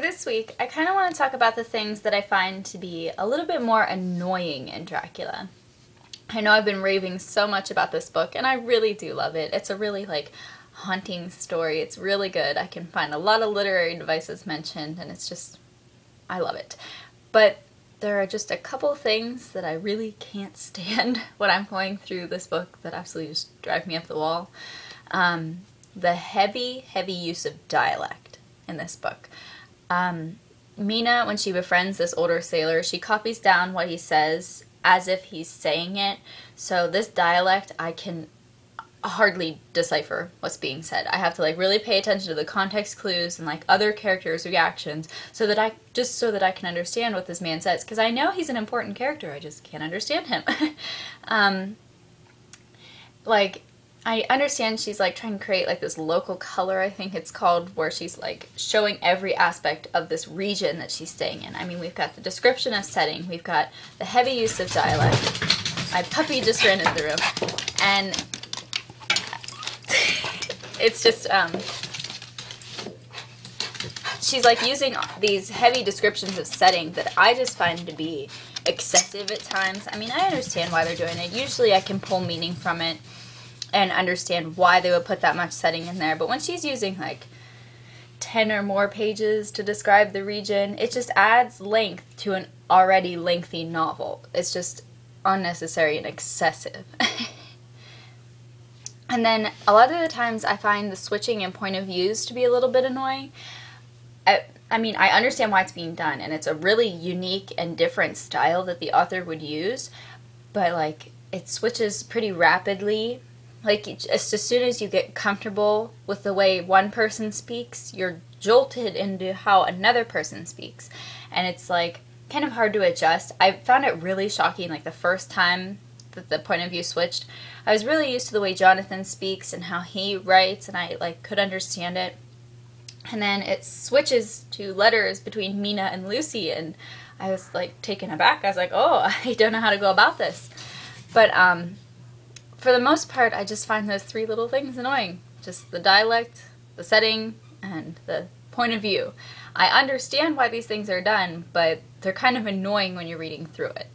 this week, I kind of want to talk about the things that I find to be a little bit more annoying in Dracula. I know I've been raving so much about this book, and I really do love it. It's a really, haunting story. It's really good. I can find a lot of literary devices mentioned, and it's just, I love it. But there are just a couple things that I really can't stand when I'm going through this book that absolutely just drive me up the wall. The heavy use of dialect in this book. Mina, when she befriends this older sailor, she copies down what he says as if he's saying it. So this dialect, I can hardly decipher what's being said. I have to really pay attention to the context clues and other characters' reactions so that I can understand what this man says, because I know he's an important character, I just can't understand him. I understand she's trying to create this local color, I think it's called, where she's showing every aspect of this region that she's staying in. I mean, we've got the description of setting, we've got the heavy use of dialect. My puppy just ran into the room, and it's just, she's using these heavy descriptions of setting that I just find to be excessive at times. I mean, I understand why they're doing it. Usually I can pull meaning from it and understand why they would put that much setting in there. But when she's using 10 or more pages to describe the region, it just adds length to an already lengthy novel. It's just unnecessary and excessive. And then a lot of the times I find the switching in point of views to be a little bit annoying. I mean, I understand why it's being done, and it's a really unique and different style that the author would use, but it switches pretty rapidly. Just as soon as you get comfortable with the way one person speaks, you're jolted into how another person speaks. And it's kind of hard to adjust. I found it really shocking the first time that the point of view switched. I was really used to the way Jonathan speaks and how he writes, and I could understand it. And then it switches to letters between Mina and Lucy, and I was taken aback. I was oh, I don't know how to go about this. But for the most part, I just find those three little things annoying. Just the dialect, the setting, and the point of view. I understand why these things are done, but they're kind of annoying when you're reading through it.